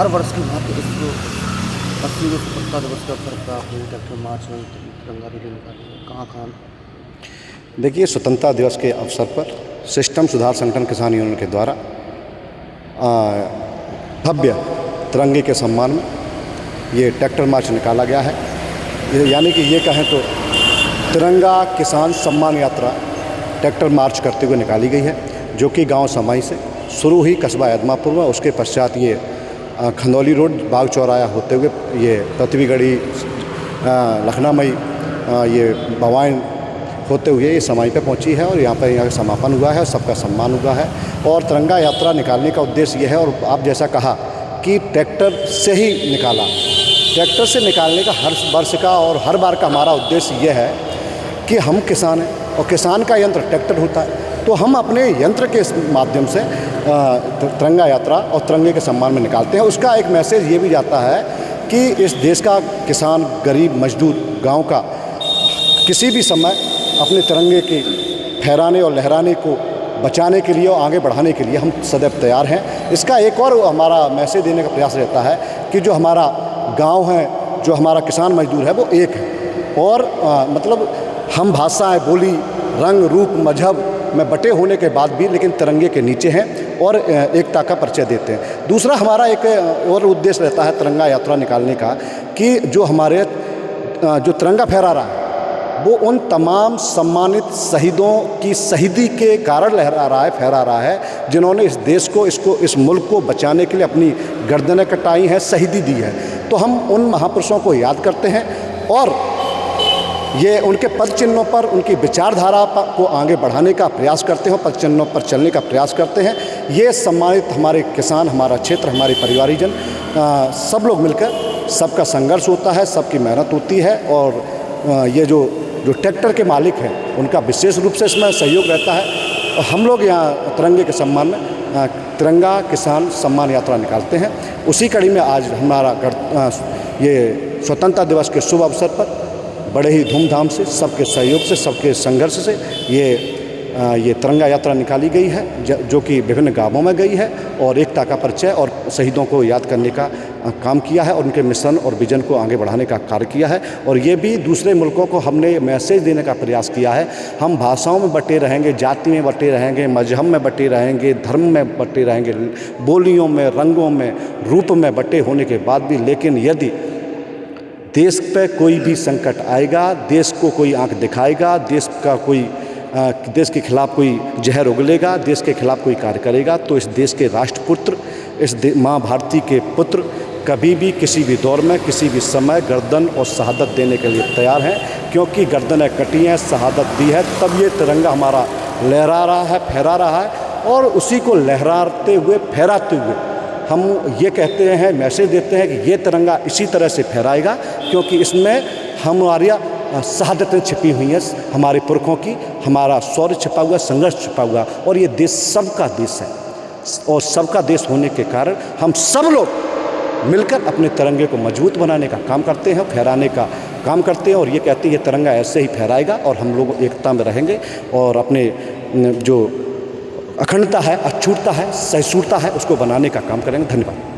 हर वर्ष की भांति इस 80वें स्वतंत्रता दिवस के अवसर पर आपने ट्रैक्टर मार्च और तिरंगा रैली निकाली, कहाँ कहाँ? देखिए, स्वतंत्रता दिवस के अवसर पर सिस्टम सुधार संगठन किसान यूनियन के द्वारा भव्य तिरंगे के सम्मान में ये ट्रैक्टर मार्च निकाला गया है। यानी कि ये कहें तो तिरंगा किसान सम्मान यात्रा ट्रैक्टर मार्च करते हुए निकाली गई है, जो कि गांव समाई से शुरू हुई कस्बा एदमापुर में, उसके पश्चात ये खंदौली रोड बाग चौराया होते हुए ये पृथ्वीगढ़ी लखनामई ये बवाइन होते हुए ये समाई पे पहुंची है और यहाँ का समापन हुआ है और सबका सम्मान हुआ है। और तिरंगा यात्रा निकालने का उद्देश्य यह है, और आप जैसा कहा कि ट्रैक्टर से ही निकाला, ट्रैक्टर से निकालने का हर वर्ष का और हर बार का हमारा उद्देश्य यह है कि हम किसान हैं और किसान का यंत्र ट्रैक्टर होता है, तो हम अपने यंत्र के माध्यम से तिरंगा यात्रा और तिरंगे के सम्मान में निकालते हैं। उसका एक मैसेज ये भी जाता है कि इस देश का किसान, गरीब, मजदूर, गांव का किसी भी समय अपने तिरंगे के फहराने और लहराने को बचाने के लिए और आगे बढ़ाने के लिए हम सदैव तैयार हैं। इसका एक और हमारा मैसेज देने का प्रयास रहता है कि जो हमारा गांव है, जो हमारा किसान मजदूर है, वो एक है और मतलब हम भाषाएं, बोली, रंग, रूप, मजहब में बटे होने के बाद भी लेकिन तिरंगे के नीचे हैं और एकता का परिचय देते हैं। दूसरा हमारा एक और उद्देश्य रहता है तिरंगा यात्रा निकालने का कि जो हमारे जो तिरंगा फहरा रहा है वो उन तमाम सम्मानित शहीदों की शहीदी के कारण लहरा रहा है, फहरा रहा है, जिन्होंने इस देश को, इस मुल्क को बचाने के लिए अपनी गर्दनें कटाई हैं, शहीदी दी है। तो हम उन महापुरुषों को याद करते हैं और ये उनके पद चिन्हों पर, उनकी विचारधारा को आगे बढ़ाने का प्रयास करते हैं, पद चिन्हों पर चलने का प्रयास करते हैं। ये सम्मानित हमारे किसान, हमारा क्षेत्र, हमारे परिवारीजन सब लोग मिलकर, सबका संघर्ष होता है, सबकी मेहनत होती है और ये जो ट्रैक्टर के मालिक हैं उनका विशेष रूप से इसमें सहयोग रहता है। और हम लोग यहाँ तिरंगे के सम्मान में तिरंगा किसान सम्मान यात्रा निकालते हैं। उसी कड़ी में आज हमारा ये स्वतंत्रता दिवस के शुभ अवसर पर बड़े ही धूमधाम से, सबके सहयोग से, सबके संघर्ष से ये तिरंगा यात्रा निकाली गई है, जो कि विभिन्न गांवों में गई है और एकता का परिचय और शहीदों को याद करने का काम किया है और उनके मिशन और विजन को आगे बढ़ाने का कार्य किया है। और ये भी दूसरे मुल्कों को हमने मैसेज देने का प्रयास किया है। हम भाषाओं में बटे रहेंगे, जाति में बटे रहेंगे, मजहब में बटे रहेंगे, धर्म में बटे रहेंगे, बोलियों में, रंगों में, रूप में बटे होने के बाद भी, लेकिन यदि देश पे कोई भी संकट आएगा, देश को कोई आंख दिखाएगा, देश के खिलाफ कोई जहर उगलेगा, देश के खिलाफ कोई कार्य करेगा, तो इस देश के राष्ट्रपुत्र, इस माँ भारती के पुत्र कभी भी किसी भी दौर में, किसी भी समय गर्दन और शहादत देने के लिए तैयार हैं, क्योंकि गर्दनें कटी हैं, शहादत दी है, तब ये तिरंगा हमारा लहरा रहा है, फहरा रहा है। और उसी को लहराते हुए, फहराते हुए हम ये कहते हैं, मैसेज देते हैं कि ये तिरंगा इसी तरह से फहराएगा, क्योंकि इसमें हमारी शहादतें छिपी हुई हैं, हमारे पुरखों की, हमारा शौर्य छिपा हुआ, संघर्ष छिपा हुआ, और ये देश सबका देश है और सबका देश होने के कारण हम सब लोग मिलकर अपने तिरंगे को मजबूत बनाने का काम करते हैं, फहराने का काम करते हैं और ये कहते हैं ये तिरंगा ऐसे ही फहराएगा और हम लोग एकता में रहेंगे और अपने जो अखंडता है, अछूतता है, सहिष्णुता है, उसको बनाने का काम करेंगे। धन्यवाद।